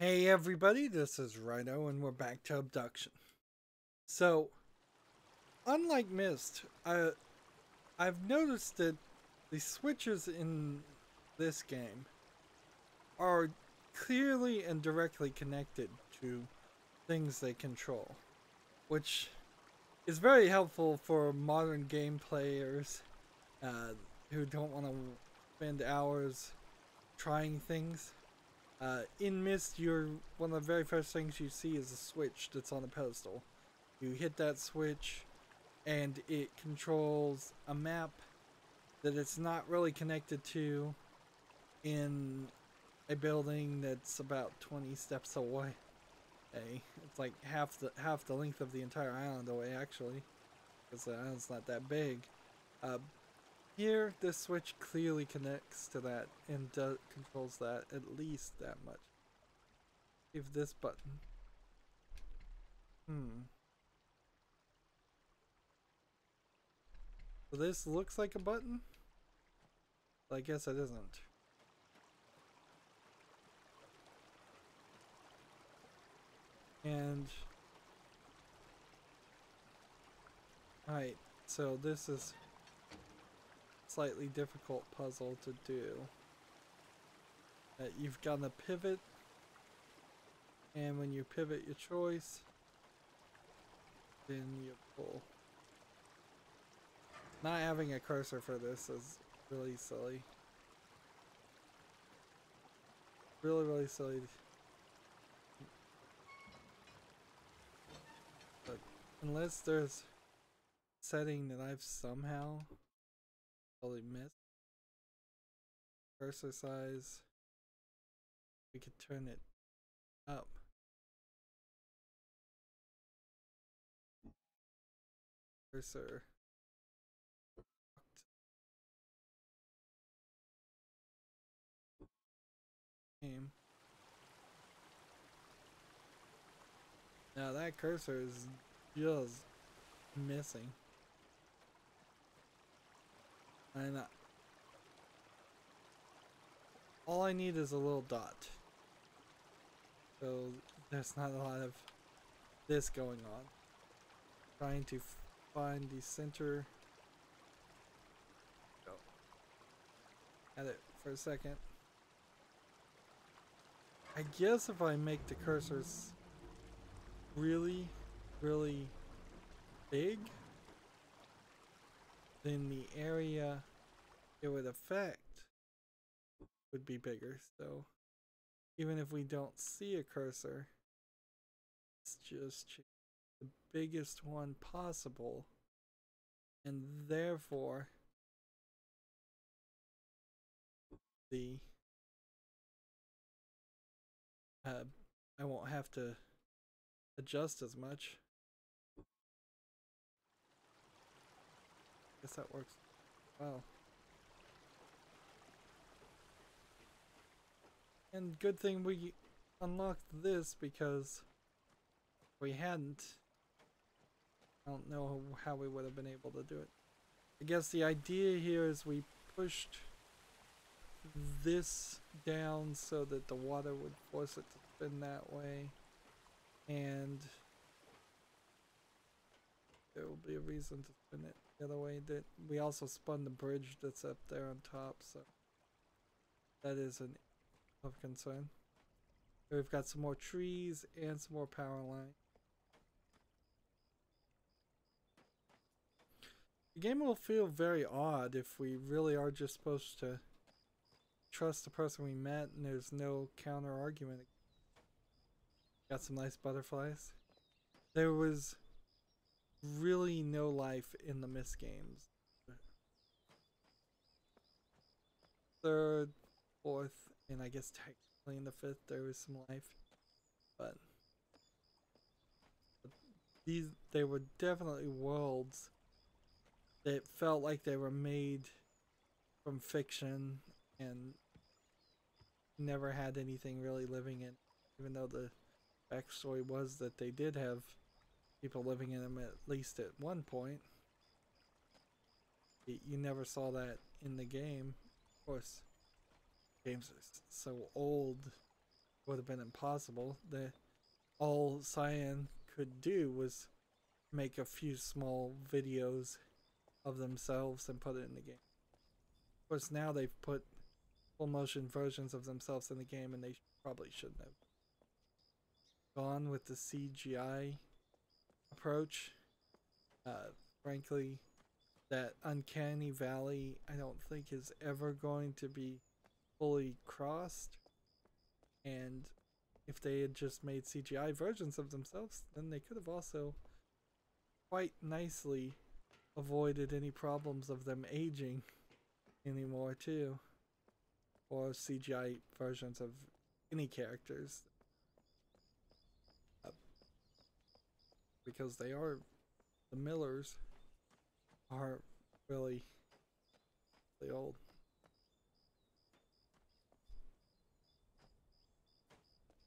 Hey everybody, this is Rydo and we're back to Obduction. So, unlike Myst, I've noticed that the switches in this game are clearly and directly connected to things they control, which is very helpful for modern game players uh, who don't want to spend hours trying things. In Myst, one of the very first things you see is a switch that's on a pedestal. You hit that switch, and it controls a map that it's not really connected to in a building that's about 20 steps away. It's like half the length of the entire island away, actually, because the island's not that big. Uh, Here, this switch clearly connects to that and controls that at least that much. If this button. So this looks like a button, but I guess it isn't. And alright, so this is a slightly difficult puzzle to do. You've got a pivot, and when you pivot your choice, then you pull. Not having a cursor for this is really silly. Really silly. But unless there's a setting that I've somehow totally missed. Cursor size. We could turn it up. Cursor. Game. Now that cursor is just missing. And all I need is a little dot. So there's not a lot of this going on. Trying to find the center. Go. At it for a second. I guess if I make the cursors really big, then the area it would affect would be bigger. So even if we don't see a cursor, let's just choose the biggest one possible, and therefore the I won't have to adjust as much. Guess that works well. And good thing we unlocked this, because if we hadn't, I don't know how we would have been able to do it. I guess the idea here is we pushed this down so that the water would force it to spin that way, and there will be a reason to spin it the other way. That we also spun the bridge that's up there on top, so that is of concern. We've got some more trees and some more power line. The game will feel very odd if we really are just supposed to trust the person we met and there's no counter argument. Got some nice butterflies. There was really no life in the Myst games. Third, fourth, and I guess technically in the fifth there was some life, but they were definitely worlds that felt like they were made from fiction and never had anything really living in, even though the backstory was that they did have people living in them at least at one point. You never saw that in the game. Of course, games are so old would have been impossible. All Cyan could do was make a few small videos of themselves and put it in the game. Of course, now they've put full motion versions of themselves in the game, and they probably shouldn't have gone with the CGI approach. Frankly, that uncanny valley I don't think is ever going to be fully crossed, and if they had just made CGI versions of themselves, then they could have also quite nicely avoided any problems of them aging anymore too, or CGI versions of any characters, because they are, the Millers are really old.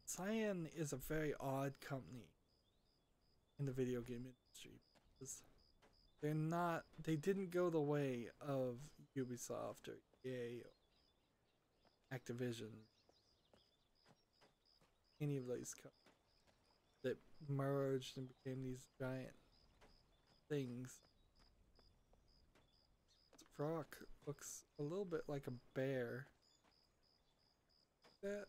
Cyan is a very odd company in the video game industry because they didn't go the way of Ubisoft or EA or Activision, any of these companies that merged and became these giant things. This rock looks a little bit like a bear. That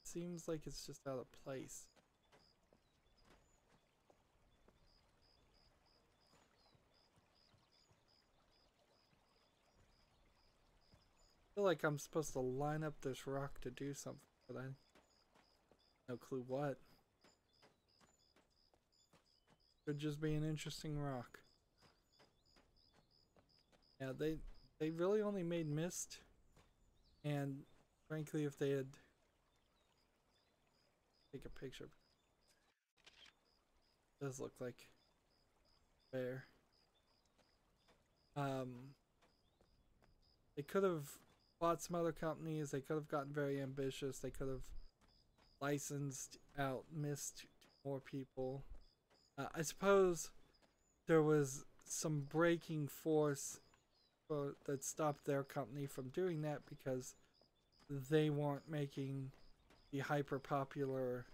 seems like it's just out of place. I feel like I'm supposed to line up this rock to do something, but I no clue what. Could just be an interesting rock. Yeah, they really only made Myst, and frankly, if they had take a picture, it does look like bear. They could have bought some other companies. They could have gotten very ambitious. They could have licensed out Myst to more people. I suppose there was some braking force that stopped their company from doing that because they weren't making the hyper popular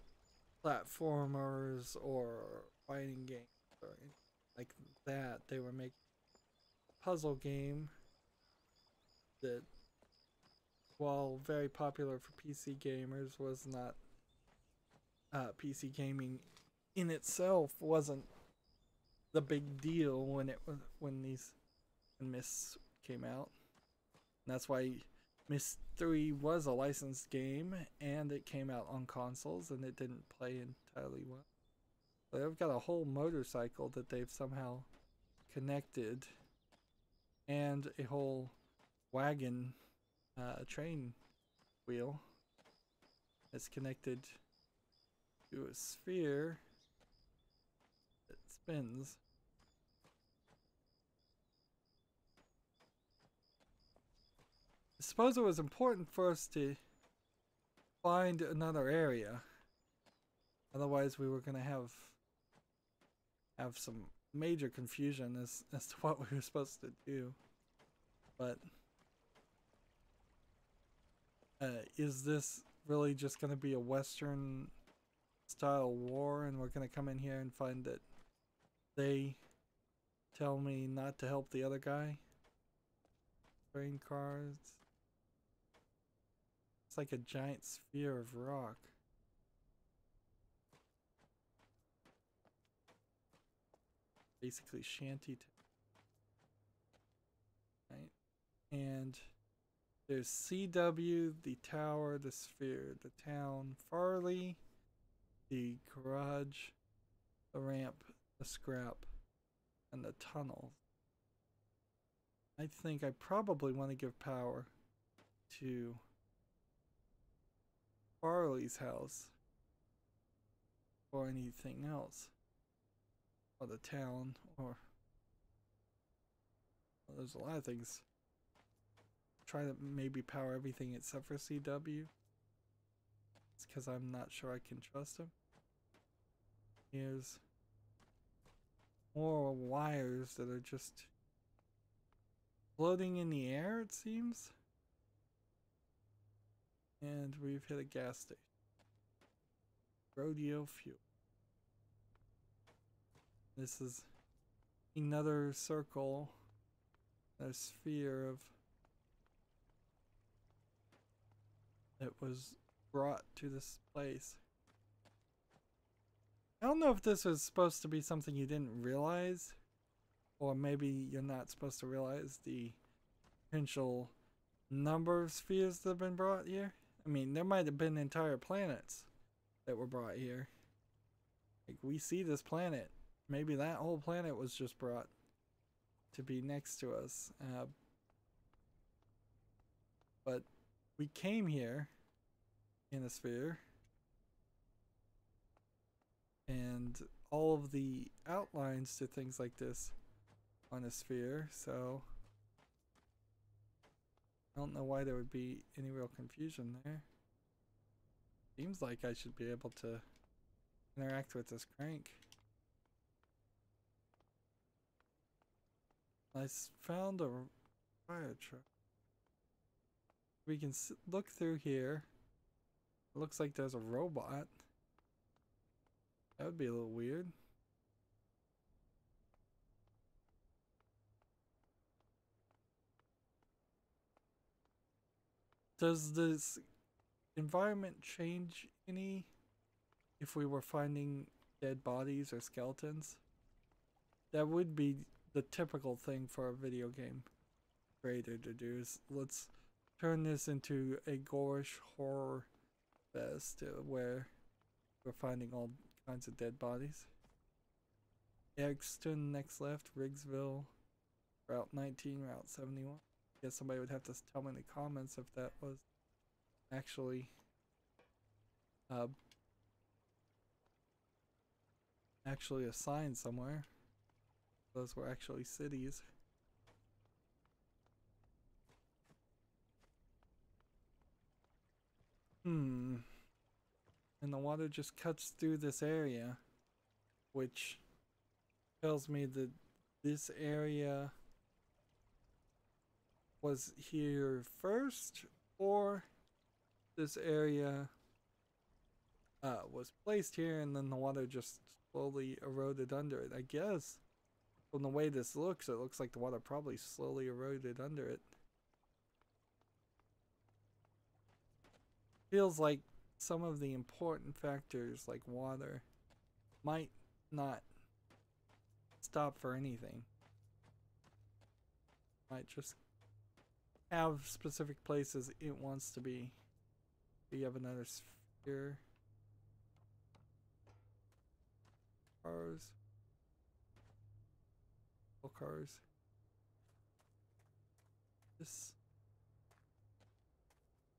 platformers or fighting games or anything like that. They were making a puzzle game that, while very popular for PC gamers, was not PC gaming in itself wasn't the big deal when Myst came out. And that's why Myst 3 was a licensed game, and it came out on consoles, and it didn't play entirely well. So they've got a whole motorcycle that they've somehow connected, and a whole wagon, train wheel that's connected to a sphere that spins. I suppose it was important for us to find another area. Otherwise, we were going to have some major confusion as to what we were supposed to do. But is this really just going to be a Western style war, and we're going to come in here and find that they tell me not to help the other guy? Train cars. It's like a giant sphere of rock. Basically shanty right? And there's CW, the tower, the sphere, the town, Farley, the garage, the ramp, the scrap, and the tunnel. I think I probably want to give power to Farley's house or anything else, or the town, or well, there's a lot of things. Try to maybe power everything except for CW. It's because I'm not sure I can trust him. Here's more wires that are just floating in the air, it seems. And we've hit a gas station. Rodeo fuel. This is another circle, a sphere of that was brought to this place. I don't know if this was supposed to be something you didn't realize, or maybe you're not supposed to realize the potential number of spheres that have been brought here. I mean, there might have been entire planets that were brought here. Like, we see this planet. Maybe that whole planet was just brought to be next to us. But we came here in a sphere. And all of the outlines to things like this on a sphere, so I don't know why there would be any real confusion there. Seems like I should be able to interact with this crank. I found a fire truck. We can look through here. It looks like there's a robot. That would be a little weird. Does this environment change any if we were finding dead bodies or skeletons? That would be the typical thing for a video game creator to do, is let's turn this into a gorish horror fest where we're finding all kinds of dead bodies. Exton, next left, Riggsville, Route 19, Route 71. I guess somebody would have to tell me in the comments if that was actually actually a sign somewhere. Those were actually cities. And the water just cuts through this area, which tells me that this area was here first, or this area was placed here and then the water just slowly eroded under it. I guess from the way this looks, it looks like the water probably slowly eroded under it. Feels like some of the important factors like water might not stop for anything. Might just have specific places it wants to be. We have another sphere. Cars. Cars. This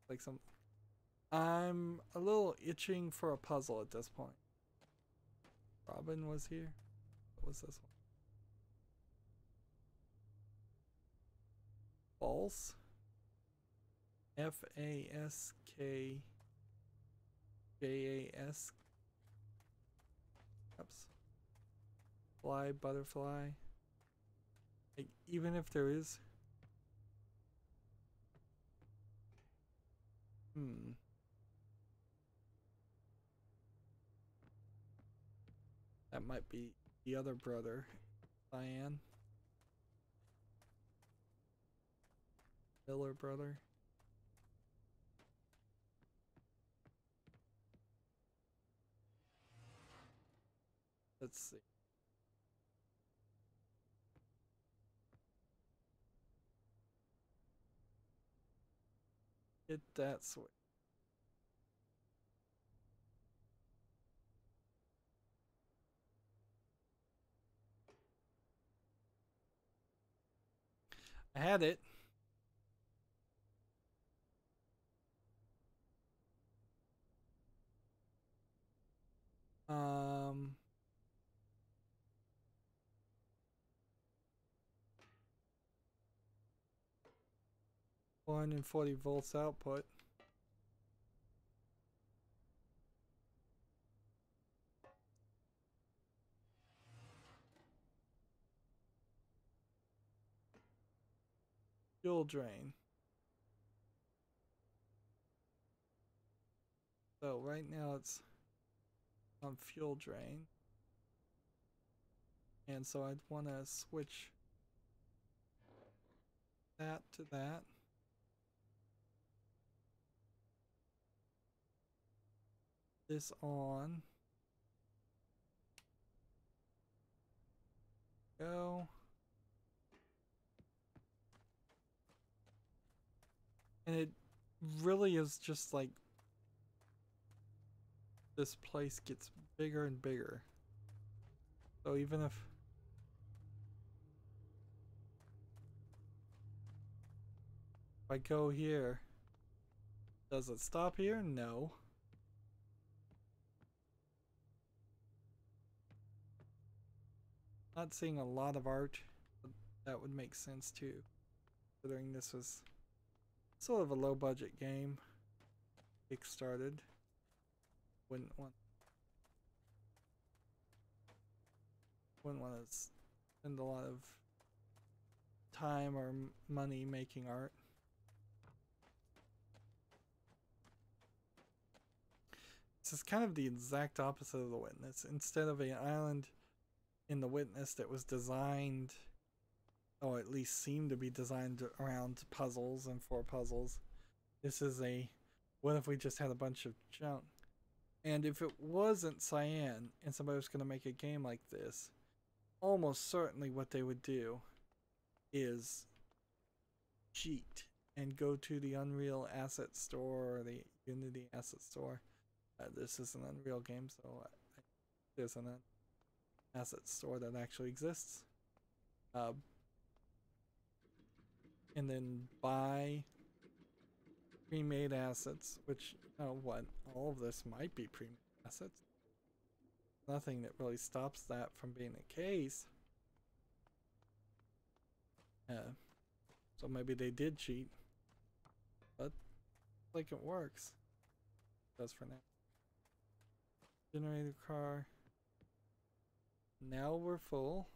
like some. I'm a little itching for a puzzle at this point. Robin was here. What was this one? False. FASKJAS. Oops. Fly, butterfly. Like, even if there is. That might be the other brother, Cyan. Miller brother. Let's see. Hit that switch. I had it. Um, 440 volts output. Fuel drain. So right now it's on fuel drain. And so I'd want to switch that to that. This on. Go. And it really is just like this place gets bigger and bigger. So even if I go here, does it stop here? No. Not seeing a lot of art, but that would make sense too, considering this was sort of a low budget game. Kickstarted. Wouldn't want to spend a lot of time or money making art. This is kind of the exact opposite of The Witness. Instead of an island in The Witness that was designed, or at least seemed to be designed around puzzles and for puzzles, this is a, what if we just had a bunch of junk? And if it wasn't Cyan and somebody was going to make a game like this, almost certainly what they would do is cheat and go to the Unreal Asset Store or the Unity Asset Store. This is an Unreal game, so there's an asset store that actually exists. And then buy pre-made assets, which, you know what, all of this might be pre-made assets. Nothing that really stops that from being the case. So maybe they did cheat, but like it works. It does for now. Generator car. Now we're full.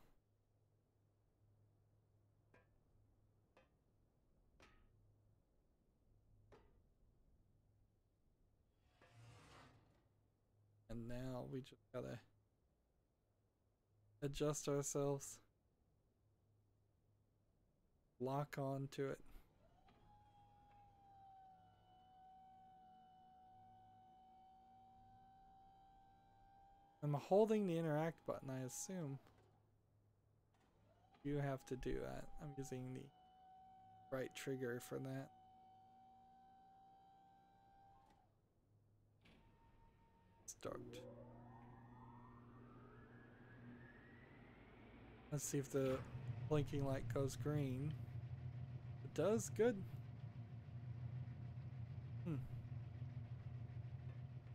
And now we just gotta adjust ourselves. Lock on to it. I'm holding the interact button, I assume. You have to do that. I'm using the right trigger for that. Start. Let's see if the blinking light goes green. It does? Good.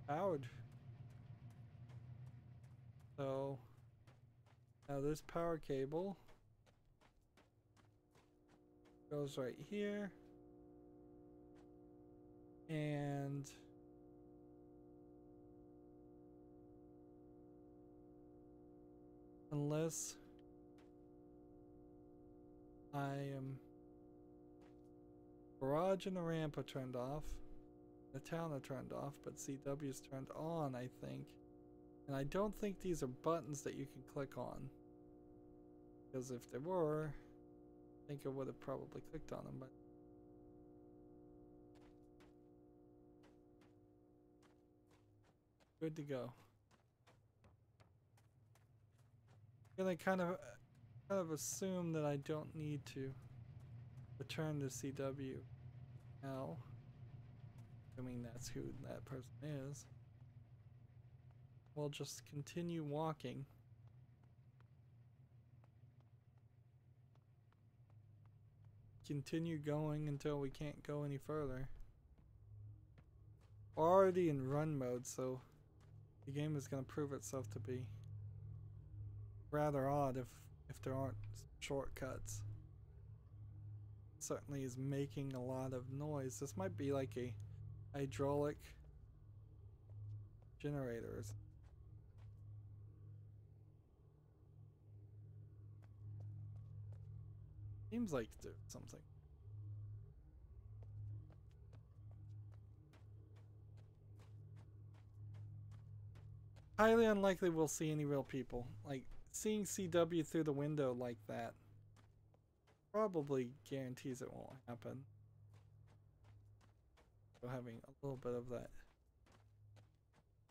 Powered. So now this power cable goes right here, and unless garage and the ramp are turned off, the town are turned off, but CW's turned on, I think. And I don't think these are buttons that you can click on, because if they were, I think I would have probably clicked on them, but good to go. I'm gonna kind of assume that I don't need to return to CW now, assuming that's who that person is. We'll just continue walking. Continue going until we can't go any further. We're already in run mode, so the game is going to prove itself to be rather odd if there aren't shortcuts. It certainly is making a lot of noise. This might be like a hydraulic generator. Seems like there's something. highly unlikely we'll see any real people. Like, seeing CW through the window like that probably guarantees it won't happen. So having a little bit of that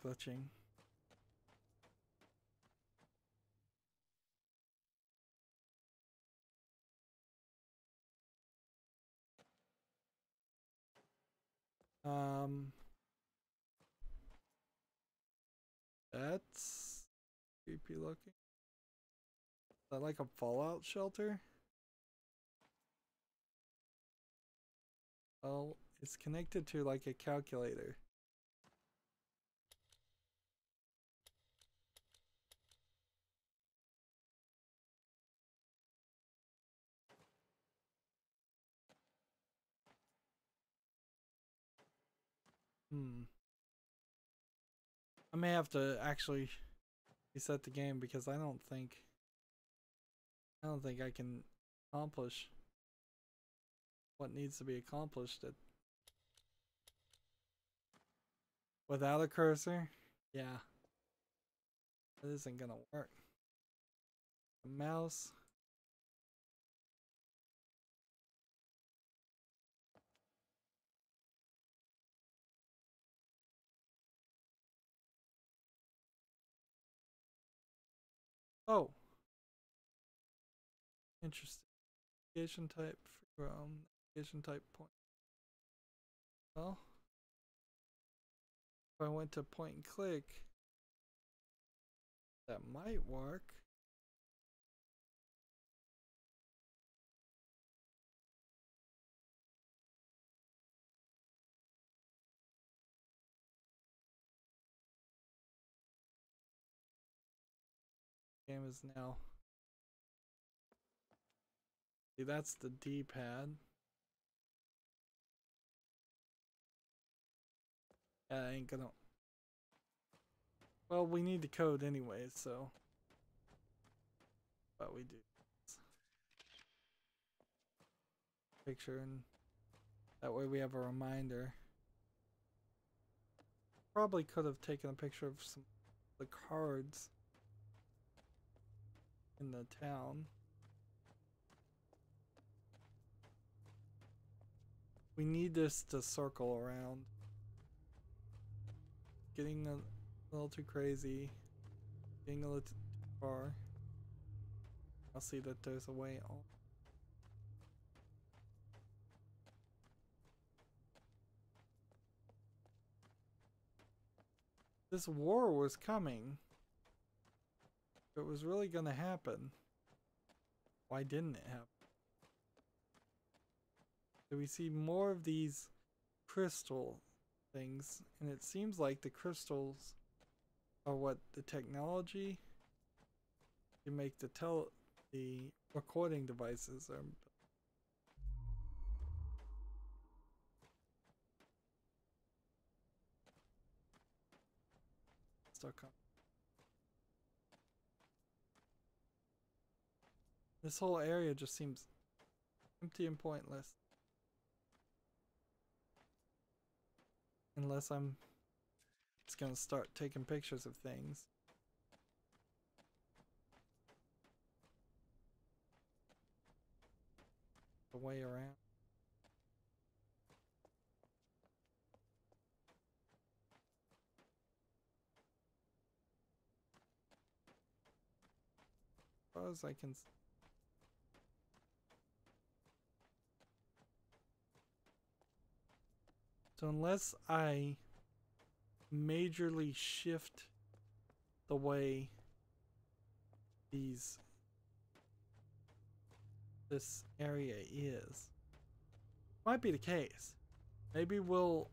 glitching. That's creepy looking. Is that like a fallout shelter? Oh, it's connected to like a calculator. I may have to actually reset the game because I don't think I can accomplish what needs to be accomplished without a cursor. Yeah, that isn't gonna work. The mouse. Oh, interesting. Navigation type from navigation type point. Well, if I went to point and click, that might work. Game is now. See, that's the D-pad. Yeah, ain't gonna. Well, we need the code anyways, so. But we do. Picture, and that way we have a reminder. Probably could have taken a picture of some of the cards in the town. We need this to circle around. Getting a little too crazy. Getting a little too far. I'll see that there's a way on. This war was coming. If it was really gonna happen, why didn't it happen? So we see more of these crystal things, and it seems like the crystals are what the technology to make the recording devices are. Stuck on. This whole area just seems empty and pointless. Unless I'm just gonna start taking pictures of things. The way around. As far as I can. So unless I majorly shift the way this area is, might be the case. Maybe we'll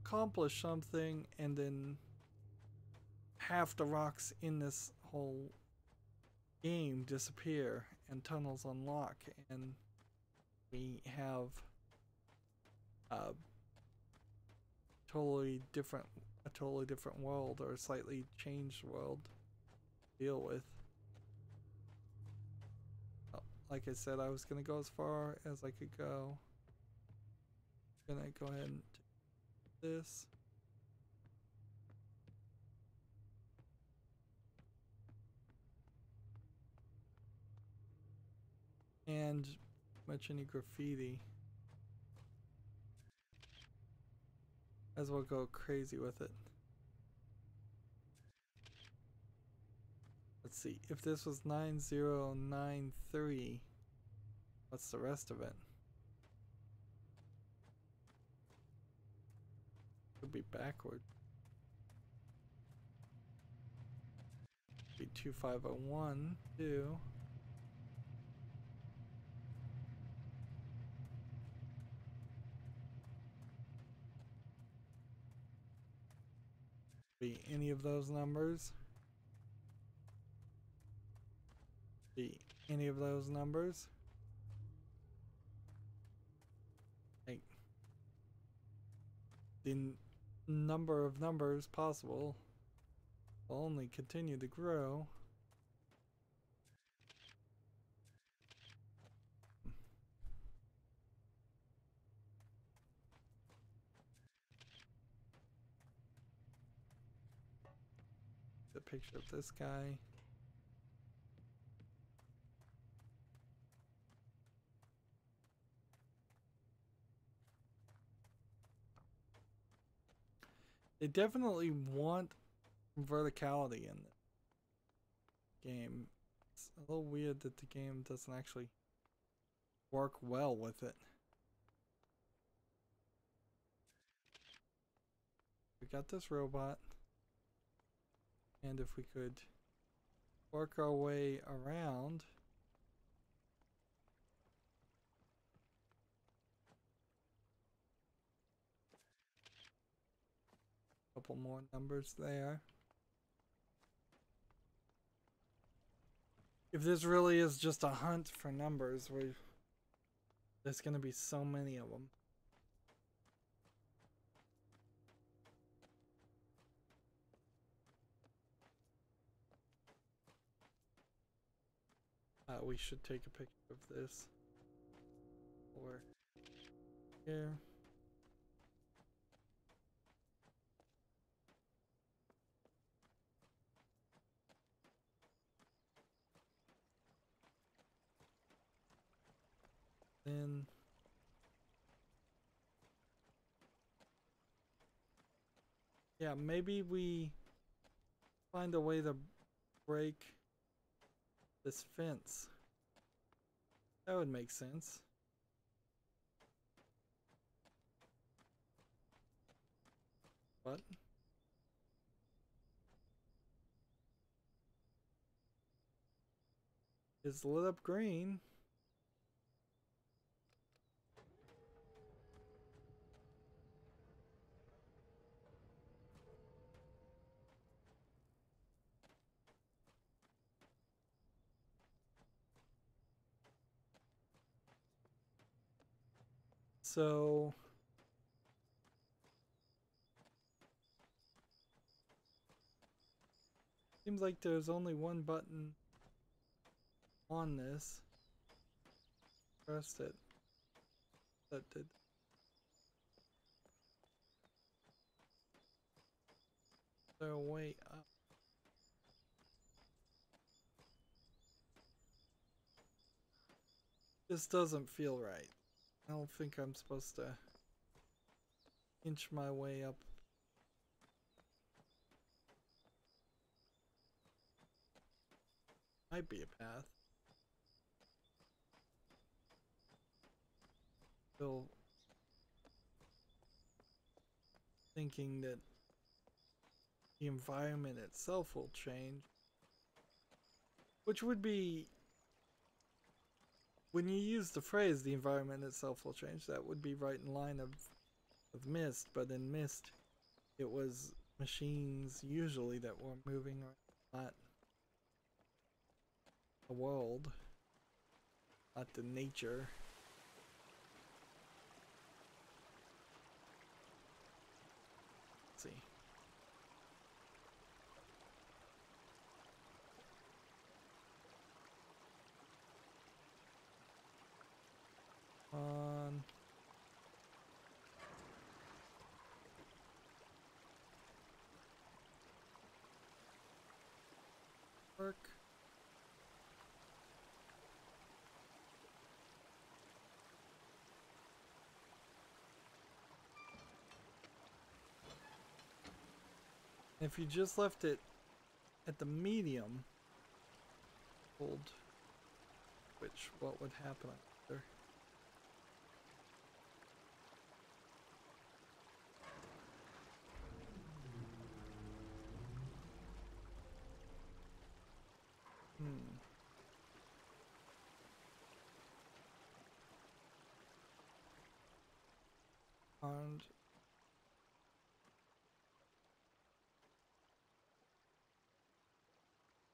accomplish something and then half the rocks in this whole game disappear and tunnels unlock and we have a totally different world, or a slightly changed world to deal with. Like I said, I was gonna go as far as I could go. I'm gonna go ahead and do this. and much any graffiti. As well go crazy with it. Let's see, if this was 9093, what's the rest of it? Could be backward. Be 2501, too. Be any of those numbers. Be any of those numbers. Like, the number of numbers possible will only continue to grow. The picture of this guy. They definitely want verticality in the game. It's a little weird that the game doesn't actually work well with it. We got this robot, and if we could work our way around. Couple more numbers there. If this really is just a hunt for numbers, there's gonna be so many of them. We should take a picture of this. Or here. Then yeah, maybe we find a way to break this fence. That would make sense. What? It's lit up green. So seems like there's only one button on this. Press it. That did. So way up. This doesn't feel right. I don't think I'm supposed to inch my way up. Might be a path. Still thinking that the environment itself will change. Which would be, when you use the phrase the environment itself will change, that would be right in line of Myst, but in Myst it was machines usually that were moving, not the world, not the nature. Let's see. On. Work. If you just left it at the medium, hold switch, what would happen there? And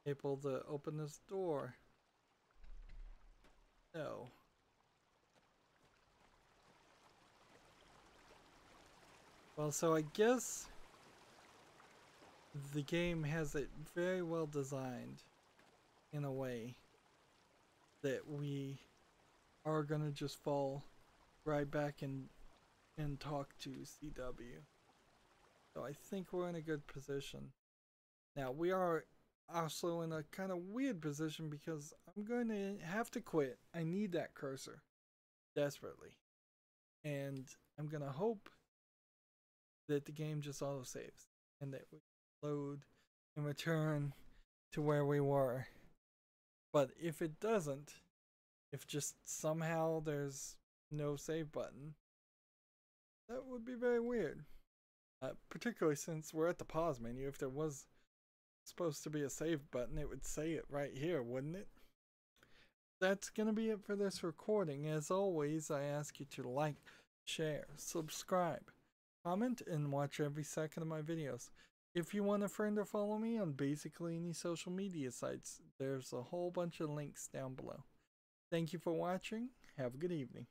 able to open this door. No. Well, so I guess the game has it very well designed in a way that we are gonna just fall right back and talk to CW. So I think we're in a good position. Now we are also in a kind of weird position because I'm going to have to quit. I need that cursor desperately. And I'm going to hope that the game just auto saves and that we load and return to where we were. But if it doesn't, if just somehow there's no save button, that would be very weird. Particularly since we're at the pause menu. If there was supposed to be a save button, it would say it right here, wouldn't it? That's going to be it for this recording. As always, I ask you to like, share, subscribe, comment, and watch every second of my videos. If you want a friend or follow me on basically any social media sites, there's a whole bunch of links down below. Thank you for watching. Have a good evening.